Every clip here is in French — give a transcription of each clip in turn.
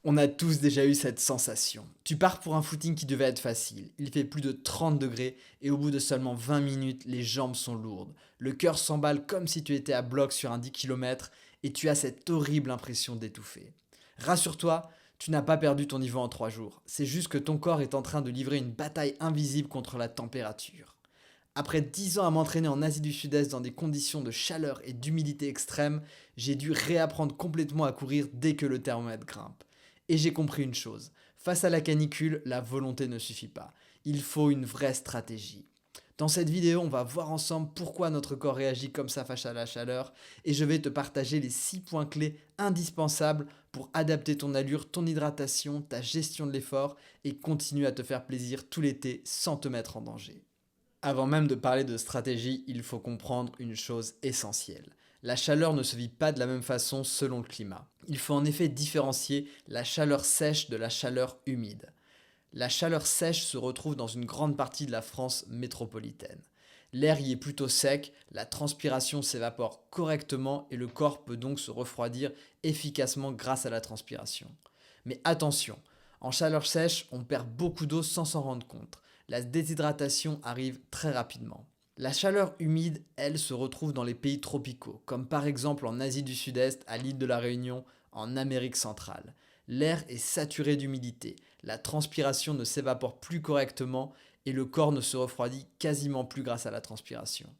On a tous déjà eu cette sensation. Tu pars pour un footing qui devait être facile. Il fait plus de 30 degrés et au bout de seulement 20 minutes, les jambes sont lourdes. Le cœur s'emballe comme si tu étais à bloc sur un 10 km et tu as cette horrible impression d'étouffer. Rassure-toi, tu n'as pas perdu ton niveau en 3 jours. C'est juste que ton corps est en train de livrer une bataille invisible contre la température. Après 10 ans à m'entraîner en Asie du Sud-Est dans des conditions de chaleur et d'humidité extrême, j'ai dû réapprendre complètement à courir dès que le thermomètre grimpe. Et j'ai compris une chose, face à la canicule, la volonté ne suffit pas. Il faut une vraie stratégie. Dans cette vidéo, on va voir ensemble pourquoi notre corps réagit comme ça face à la chaleur et je vais te partager les 6 points clés indispensables pour adapter ton allure, ton hydratation, ta gestion de l'effort et continuer à te faire plaisir tout l'été sans te mettre en danger. Avant même de parler de stratégie, il faut comprendre une chose essentielle. La chaleur ne se vit pas de la même façon selon le climat. Il faut en effet différencier la chaleur sèche de la chaleur humide. La chaleur sèche se retrouve dans une grande partie de la France métropolitaine. L'air y est plutôt sec, la transpiration s'évapore correctement et le corps peut donc se refroidir efficacement grâce à la transpiration. Mais attention, en chaleur sèche, on perd beaucoup d'eau sans s'en rendre compte. La déshydratation arrive très rapidement. La chaleur humide, elle, se retrouve dans les pays tropicaux, comme par exemple en Asie du Sud-Est, à l'île de la Réunion, en Amérique centrale. L'air est saturé d'humidité, la transpiration ne s'évapore plus correctement et le corps ne se refroidit quasiment plus grâce à la transpiration.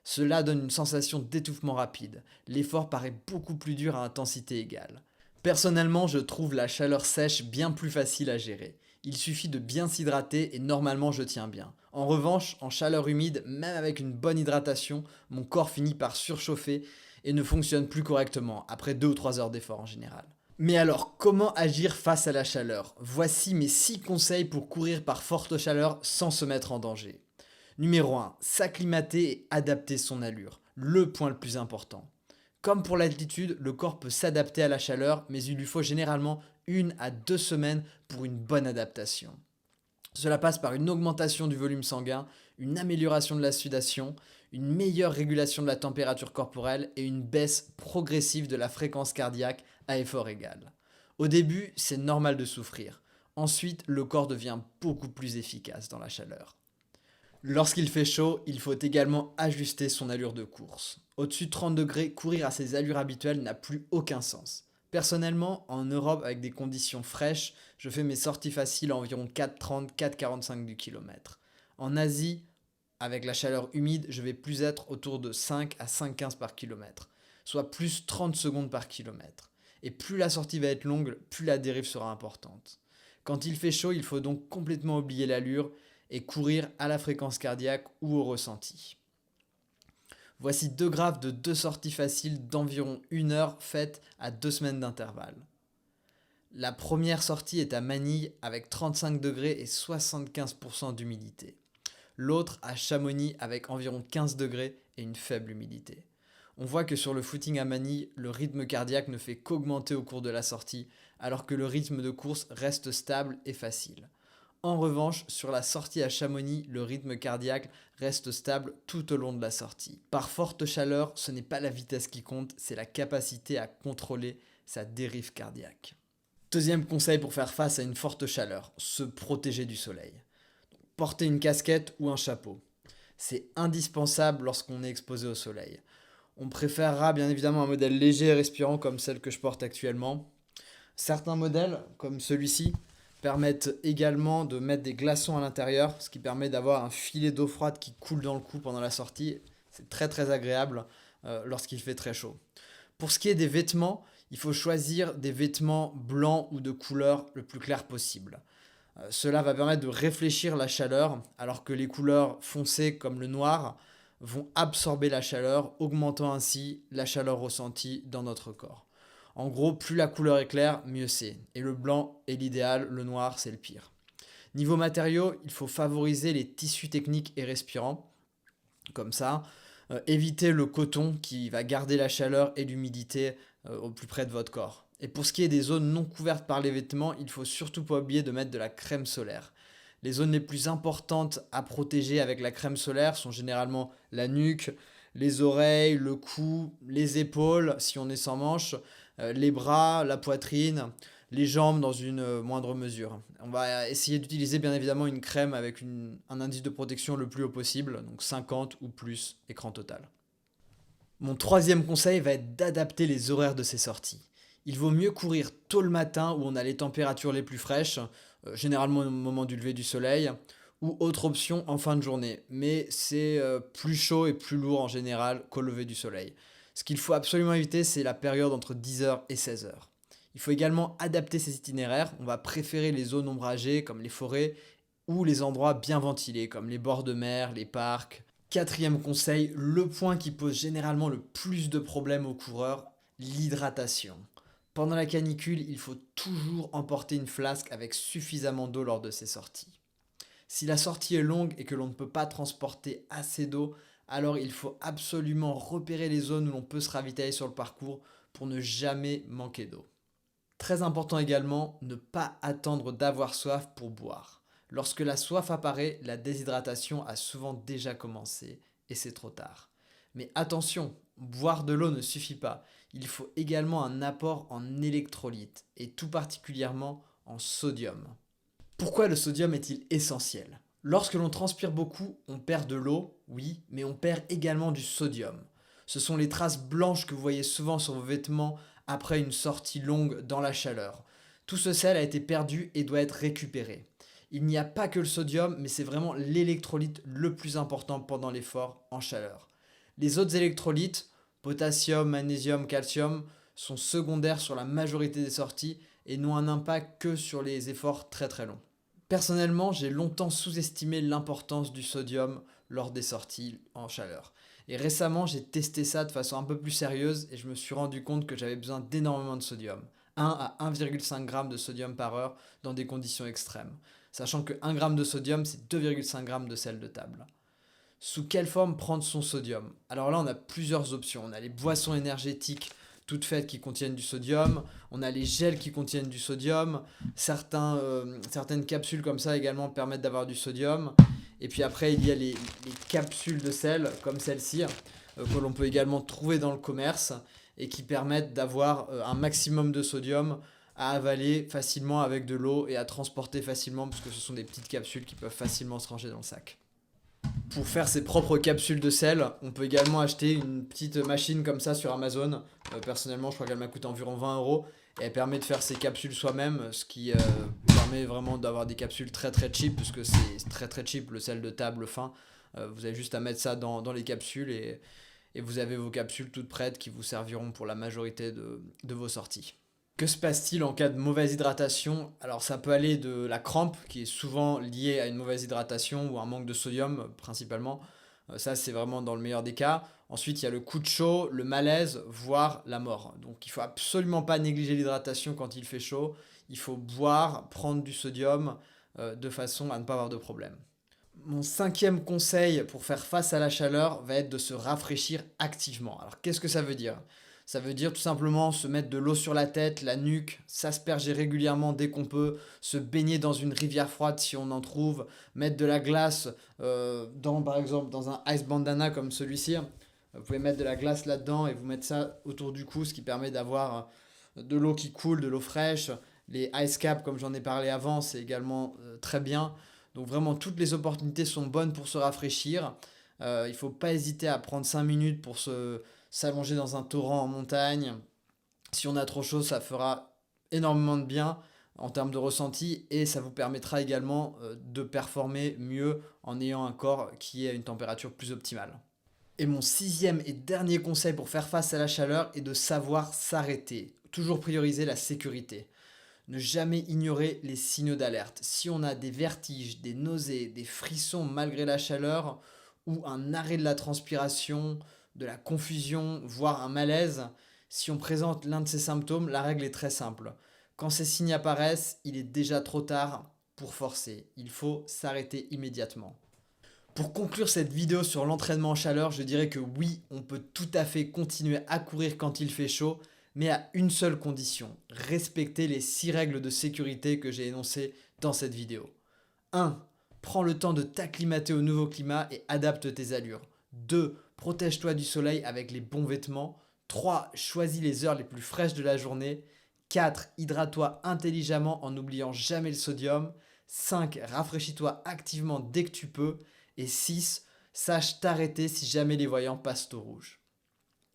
Cela donne une sensation d'étouffement rapide. L'effort paraît beaucoup plus dur à intensité égale. Personnellement, je trouve la chaleur sèche bien plus facile à gérer. Il suffit de bien s'hydrater et normalement je tiens bien. En revanche, en chaleur humide, même avec une bonne hydratation, mon corps finit par surchauffer et ne fonctionne plus correctement après 2 ou 3 heures d'effort en général. Mais alors, comment agir face à la chaleur? Voici mes 6 conseils pour courir par forte chaleur sans se mettre en danger. Numéro 1. S'acclimater et adapter son allure. Le point le plus important. Comme pour l'altitude, le corps peut s'adapter à la chaleur, mais il lui faut généralement 1 à 2 semaines pour une bonne adaptation. Cela passe par une augmentation du volume sanguin, une amélioration de la sudation, une meilleure régulation de la température corporelle et une baisse progressive de la fréquence cardiaque à effort égal. Au début, c'est normal de souffrir. Ensuite, le corps devient beaucoup plus efficace dans la chaleur. Lorsqu'il fait chaud, il faut également ajuster son allure de course. Au-dessus de 30 degrés, courir à ses allures habituelles n'a plus aucun sens. Personnellement, en Europe avec des conditions fraîches, je fais mes sorties faciles à environ 4,30-4,45 du kilomètre. En Asie, avec la chaleur humide, je vais plus être autour de 5 à 5,15 par kilomètre, soit plus 30 secondes par kilomètre. Et plus la sortie va être longue, plus la dérive sera importante. Quand il fait chaud, il faut donc complètement oublier l'allure et courir à la fréquence cardiaque ou au ressenti. Voici deux graphes de deux sorties faciles d'environ 1 heure faites à 2 semaines d'intervalle. La première sortie est à Manille avec 35 degrés et 75% d'humidité. L'autre à Chamonix avec environ 15 degrés et une faible humidité. On voit que sur le footing à Manille, le rythme cardiaque ne fait qu'augmenter au cours de la sortie, alors que le rythme de course reste stable et facile. En revanche, sur la sortie à Chamonix, le rythme cardiaque reste stable tout au long de la sortie. Par forte chaleur, ce n'est pas la vitesse qui compte, c'est la capacité à contrôler sa dérive cardiaque. Deuxième conseil pour faire face à une forte chaleur, se protéger du soleil. Porter une casquette ou un chapeau. C'est indispensable lorsqu'on est exposé au soleil. On préférera bien évidemment un modèle léger et respirant comme celle que je porte actuellement. Certains modèles, comme celui-ci, permettent également de mettre des glaçons à l'intérieur, ce qui permet d'avoir un filet d'eau froide qui coule dans le cou pendant la sortie. C'est très très agréable lorsqu'il fait très chaud. Pour ce qui est des vêtements, il faut choisir des vêtements blancs ou de couleur le plus claire possible. Cela va permettre de réfléchir la chaleur, alors que les couleurs foncées comme le noir vont absorber la chaleur, augmentant ainsi la chaleur ressentie dans notre corps. En gros, plus la couleur est claire, mieux c'est. Et le blanc est l'idéal, le noir c'est le pire. Niveau matériaux, il faut favoriser les tissus techniques et respirants, comme ça. Éviter le coton qui va garder la chaleur et l'humidité au plus près de votre corps. Et pour ce qui est des zones non couvertes par les vêtements, il faut surtout pas oublier de mettre de la crème solaire. Les zones les plus importantes à protéger avec la crème solaire sont généralement la nuque, les oreilles, le cou, les épaules si on est sans manches, les bras, la poitrine, les jambes dans une moindre mesure. On va essayer d'utiliser bien évidemment une crème avec un indice de protection le plus haut possible, donc 50 ou plus écran total. Mon troisième conseil va être d'adapter les horaires de ces sorties. Il vaut mieux courir tôt le matin où on a les températures les plus fraîches, généralement au moment du lever du soleil, ou autre option en fin de journée. Mais c'est plus chaud et plus lourd en général qu'au lever du soleil. Ce qu'il faut absolument éviter, c'est la période entre 10 h et 16 h. Il faut également adapter ces itinéraires. On va préférer les zones ombragées comme les forêts ou les endroits bien ventilés comme les bords de mer, les parcs. Quatrième conseil, le point qui pose généralement le plus de problèmes aux coureurs, l'hydratation. Pendant la canicule, il faut toujours emporter une flasque avec suffisamment d'eau lors de ces sorties. Si la sortie est longue et que l'on ne peut pas transporter assez d'eau, alors il faut absolument repérer les zones où l'on peut se ravitailler sur le parcours pour ne jamais manquer d'eau. Très important également, ne pas attendre d'avoir soif pour boire. Lorsque la soif apparaît, la déshydratation a souvent déjà commencé et c'est trop tard. Mais attention, boire de l'eau ne suffit pas. Il faut également un apport en électrolytes et tout particulièrement en sodium. Pourquoi le sodium est-il essentiel? Lorsque l'on transpire beaucoup, on perd de l'eau, oui, mais on perd également du sodium. Ce sont les traces blanches que vous voyez souvent sur vos vêtements après une sortie longue dans la chaleur. Tout ce sel a été perdu et doit être récupéré. Il n'y a pas que le sodium, mais c'est vraiment l'électrolyte le plus important pendant l'effort en chaleur. Les autres électrolytes, potassium, magnésium, calcium, sont secondaires sur la majorité des sorties et n'ont un impact que sur les efforts très très longs. Personnellement, j'ai longtemps sous-estimé l'importance du sodium lors des sorties en chaleur. Et récemment, j'ai testé ça de façon un peu plus sérieuse et je me suis rendu compte que j'avais besoin d'énormément de sodium. 1 à 1,5 g de sodium par heure dans des conditions extrêmes. Sachant que 1 g de sodium, c'est 2,5 g de sel de table. Sous quelle forme prendre son sodium? Alors là, on a plusieurs options. On a les boissons énergétiques toutes faites qui contiennent du sodium, on a les gels qui contiennent du sodium, certaines capsules comme ça également permettent d'avoir du sodium. Et puis après, il y a les capsules de sel comme celle-ci, que l'on peut également trouver dans le commerce et qui permettent d'avoir un maximum de sodium à avaler facilement avec de l'eau et à transporter facilement parce que ce sont des petites capsules qui peuvent facilement se ranger dans le sac. Pour faire ses propres capsules de sel, on peut également acheter une petite machine comme ça sur Amazon. Personnellement, je crois qu'elle m'a coûté environ 20 euros. Et elle permet de faire ses capsules soi-même, ce qui permet vraiment d'avoir des capsules très très cheap, puisque c'est très très cheap le sel de table fin. Vous avez juste à mettre ça dans les capsules et vous avez vos capsules toutes prêtes qui vous serviront pour la majorité de vos sorties. Que se passe-t-il en cas de mauvaise hydratation? Alors ça peut aller de la crampe, qui est souvent liée à une mauvaise hydratation ou un manque de sodium principalement. Ça c'est vraiment dans le meilleur des cas. Ensuite il y a le coup de chaud, le malaise, voire la mort. Donc il ne faut absolument pas négliger l'hydratation quand il fait chaud. Il faut boire, prendre du sodium de façon à ne pas avoir de problème. Mon cinquième conseil pour faire face à la chaleur va être de se rafraîchir activement. Alors qu'est-ce que ça veut dire? Ça veut dire tout simplement se mettre de l'eau sur la tête, la nuque, s'asperger régulièrement dès qu'on peut, se baigner dans une rivière froide si on en trouve, mettre de la glace par exemple dans un ice bandana comme celui-ci. Vous pouvez mettre de la glace là-dedans et vous mettre ça autour du cou, ce qui permet d'avoir de l'eau qui coule, de l'eau fraîche. Les ice caps, comme j'en ai parlé avant, c'est également très bien. Donc vraiment, toutes les opportunités sont bonnes pour se rafraîchir. Il ne faut pas hésiter à prendre 5 minutes pour s'allonger dans un torrent en montagne. Si on a trop chaud, ça fera énormément de bien en termes de ressenti et ça vous permettra également de performer mieux en ayant un corps qui est à une température plus optimale. Et mon sixième et dernier conseil pour faire face à la chaleur est de savoir s'arrêter. Toujours prioriser la sécurité. Ne jamais ignorer les signaux d'alerte. Si on a des vertiges, des nausées, des frissons malgré la chaleur ou un arrêt de la transpiration, de la confusion, voire un malaise, si on présente l'un de ces symptômes, la règle est très simple. Quand ces signes apparaissent, il est déjà trop tard pour forcer. Il faut s'arrêter immédiatement. Pour conclure cette vidéo sur l'entraînement en chaleur, je dirais que oui, on peut tout à fait continuer à courir quand il fait chaud, mais à une seule condition, respecter les 6 règles de sécurité que j'ai énoncées dans cette vidéo. 1. Prends le temps de t'acclimater au nouveau climat et adapte tes allures. 2. Protège-toi du soleil avec les bons vêtements. 3. Choisis les heures les plus fraîches de la journée. 4. Hydrate-toi intelligemment en n'oubliant jamais le sodium. 5. Rafraîchis-toi activement dès que tu peux. Et 6. Sache t'arrêter si jamais les voyants passent au rouge.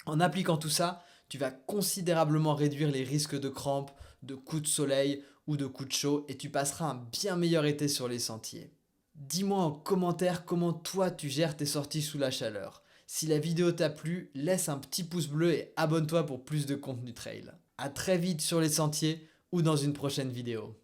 En appliquant tout ça, tu vas considérablement réduire les risques de crampes, de coups de soleil ou de coups de chaud et tu passeras un bien meilleur été sur les sentiers. Dis-moi en commentaire comment toi tu gères tes sorties sous la chaleur. Si la vidéo t'a plu, laisse un petit pouce bleu et abonne-toi pour plus de contenu trail. A très vite sur les sentiers ou dans une prochaine vidéo.